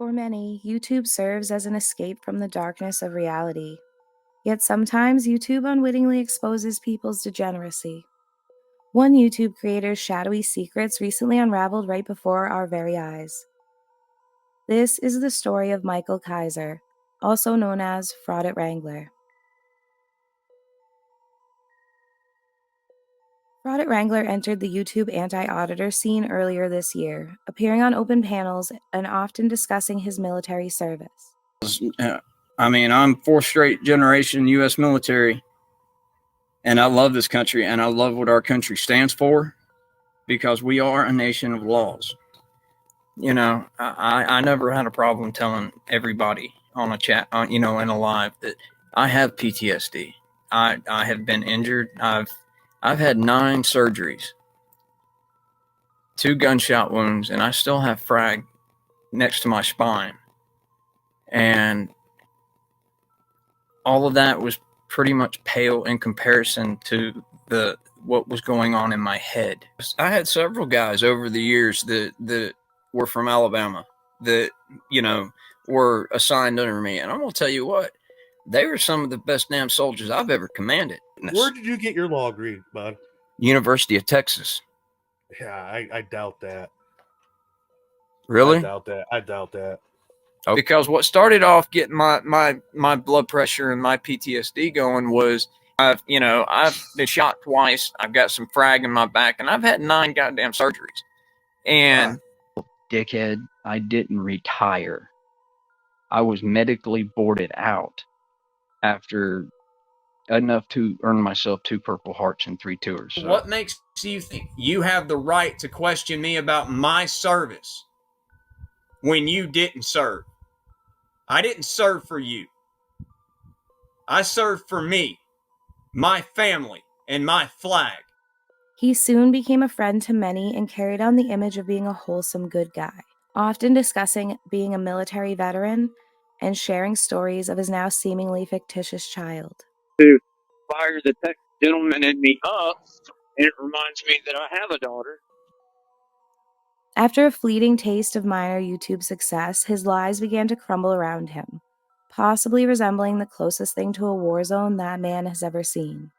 For many, YouTube serves as an escape from the darkness of reality. Yet sometimes YouTube unwittingly exposes people's degeneracy. One YouTube creator's shadowy secrets recently unraveled right before our very eyes. This is the story of Michael Kaiser, also known as Fraudit Wrangler. Fraudit Wrangler entered the YouTube anti-auditor scene earlier this year, appearing on open panels and often discussing his military service. I'm fourth straight generation U.S. military, and I love this country, and I love what our country stands for, because we are a nation of laws. I never had a problem telling everybody on a chat, in a live, that I have PTSD. I have been injured. I've had 9 surgeries, 2 gunshot wounds, and I still have frag next to my spine. And all of that was pretty much pale in comparison to what was going on in my head. I had several guys over the years that were from Alabama that, were assigned under me. And I'm going to tell you what, they were some of the best damn soldiers I've ever commanded. Where did you get your law degree, bud? University of Texas. Yeah, I doubt that. Really? I doubt that. Okay. Because what started off getting my blood pressure and my PTSD going was I've been shot twice. I've got some frag in my back, and I've had 9 goddamn surgeries. And dickhead, I didn't retire. I was medically boarded out after enough to earn myself 2 Purple Hearts and 3 tours. So. What makes you think you have the right to question me about my service when you didn't serve? I didn't serve for you. I served for me, my family, and my flag. He soon became a friend to many and carried on the image of being a wholesome good guy, often discussing being a military veteran and sharing stories of his now seemingly fictitious child. To fire the Texas gentleman in me up, and it reminds me that I have a daughter. After a fleeting taste of minor YouTube success, his lives began to crumble around him, possibly resembling the closest thing to a war zone that man has ever seen.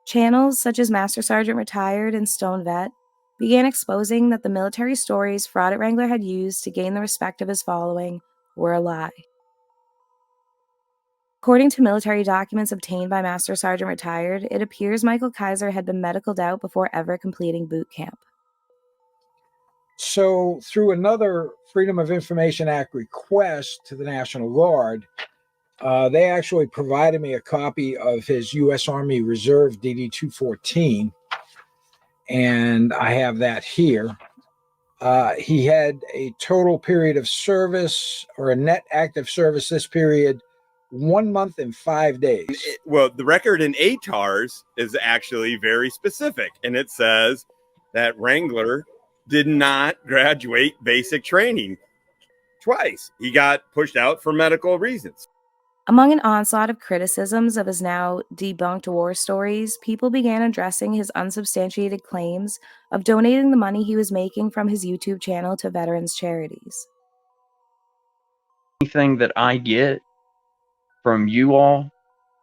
Channels such as Master Sergeant Retired and Stone Vet began exposing that the military stories Fraudit Wrangler had used to gain the respect of his following were a lie. According to military documents obtained by Master Sergeant Retired, it appears Michael Kaiser had been medicaled out before ever completing boot camp. So through another Freedom of Information Act request to the National Guard, they actually provided me a copy of his U.S. Army Reserve DD-214, and I have that here. He had a total period of service, or a net active service this period, 1 month and 5 days. Well, the record in ATARS is actually very specific, and it says that Wrangler did not graduate basic training twice. He got pushed out for medical reasons. Among an onslaught of criticisms of his now debunked war stories, people began addressing his unsubstantiated claims of donating the money he was making from his YouTube channel to veterans' charities. Anything that I get from you all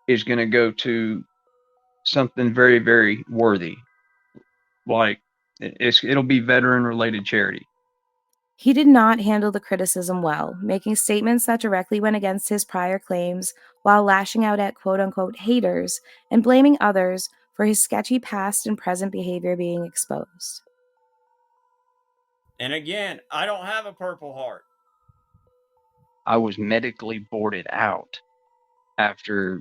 is going to go to something very, very worthy. Like, it'll be veteran-related charity. He did not handle the criticism well, making statements that directly went against his prior claims while lashing out at quote-unquote haters and blaming others for his sketchy past and present behavior being exposed. And again, I don't have a Purple Heart. I was medically boarded out after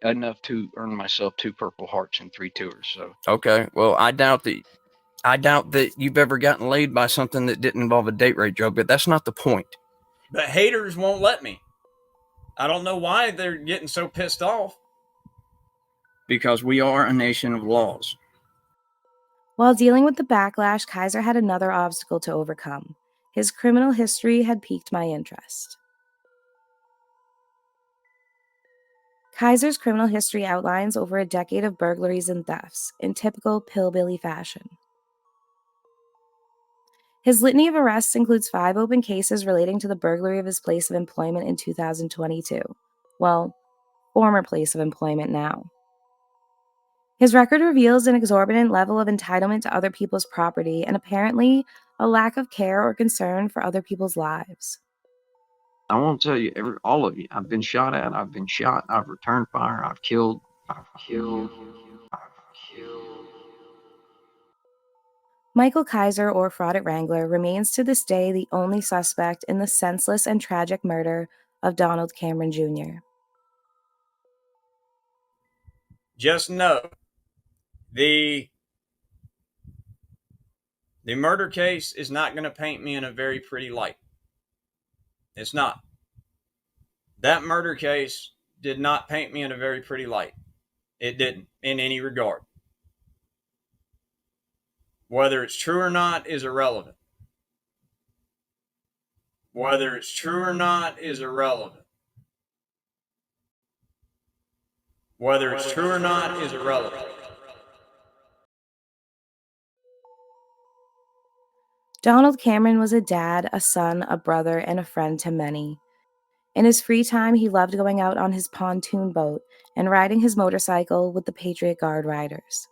enough to earn myself 2 Purple Hearts and 3 tours. So okay, well, I doubt that you've ever gotten laid by something that didn't involve a date rape drug, but that's not the point. But haters won't let me. I don't know why they're getting so pissed off. Because we are a nation of laws. While dealing with the backlash, Kaiser had another obstacle to overcome. His criminal history had piqued my interest. Kaiser's criminal history outlines over a decade of burglaries and thefts, in typical pillbilly fashion. His litany of arrests includes 5 open cases relating to the burglary of his place of employment in 2022. Well, former place of employment now. His record reveals an exorbitant level of entitlement to other people's property and apparently a lack of care or concern for other people's lives. I want to tell you, all of you, I've been shot at, I've been shot, I've returned fire, I've killed. Michael Kaiser, or Fraudit Wrangler, remains to this day the only suspect in the senseless and tragic murder of Donald Cameron Jr. Just know the murder case is not going to paint me in a very pretty light. It's not. That murder case did not paint me in a very pretty light. It didn't, in any regard. Whether it's true or not is irrelevant. Whether it's true or not is irrelevant. Whether it's true or not is irrelevant. Donald Cameron was a dad, a son, a brother, and a friend to many. In his free time, he loved going out on his pontoon boat and riding his motorcycle with the Patriot Guard riders.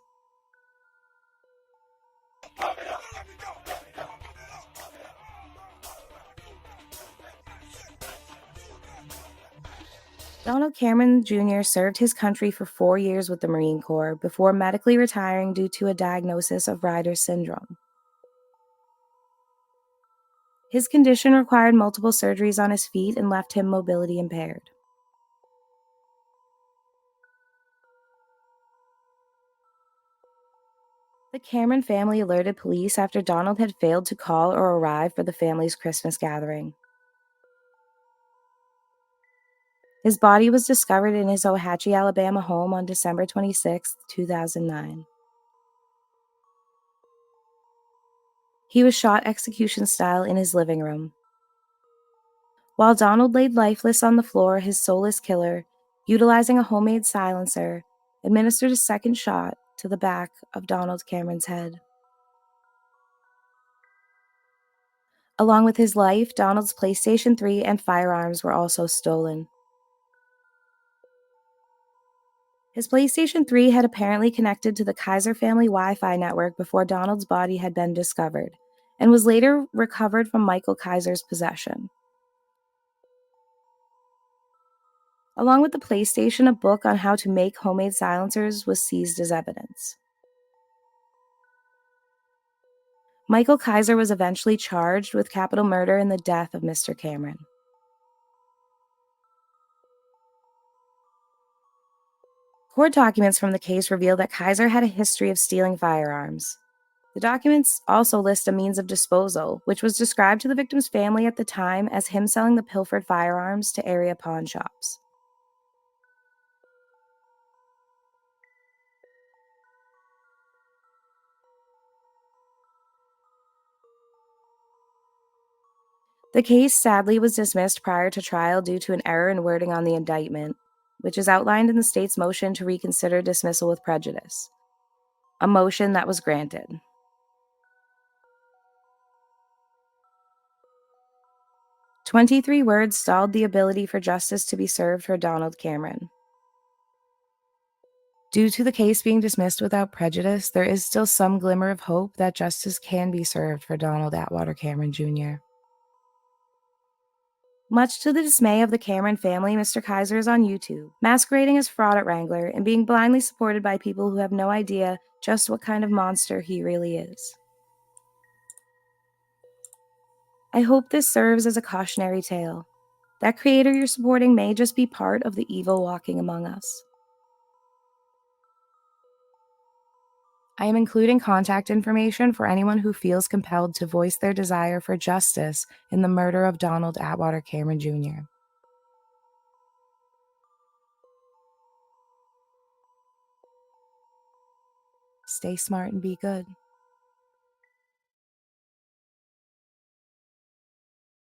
Donald Cameron Jr. served his country for 4 years with the Marine Corps before medically retiring due to a diagnosis of Rider's syndrome. His condition required multiple surgeries on his feet and left him mobility impaired. The Cameron family alerted police after Donald had failed to call or arrive for the family's Christmas gathering. His body was discovered in his Ohatchee, Alabama home on December 26, 2009. He was shot execution style in his living room. While Donald laid lifeless on the floor, his soulless killer, utilizing a homemade silencer, administered a second shot to the back of Donald Cameron's head. Along with his life, Donald's PlayStation 3 and firearms were also stolen. His PlayStation 3 had apparently connected to the Kaiser family Wi-Fi network before Donald's body had been discovered, and was later recovered from Michael Kaiser's possession. Along with the PlayStation, a book on how to make homemade silencers was seized as evidence. Michael Kaiser was eventually charged with capital murder in the death of Mr. Cameron. Court documents from the case reveal that Kaiser had a history of stealing firearms. The documents also list a means of disposal, which was described to the victim's family at the time as him selling the pilfered firearms to area pawn shops. The case sadly was dismissed prior to trial due to an error in wording on the indictment, which is outlined in the state's motion to reconsider dismissal with prejudice, a motion that was granted. "23 words stalled the ability for justice to be served for Donald Cameron." Due to the case being dismissed without prejudice, there is still some glimmer of hope that justice can be served for Donald Atwater Cameron Jr. Much to the dismay of the Cameron family, Mr. Kaiser is on YouTube, masquerading as Fraudit Wrangler and being blindly supported by people who have no idea just what kind of monster he really is. I hope this serves as a cautionary tale. That creator you're supporting may just be part of the evil walking among us. I am including contact information for anyone who feels compelled to voice their desire for justice in the murder of Donald Atwater Cameron Jr. Stay smart and be good.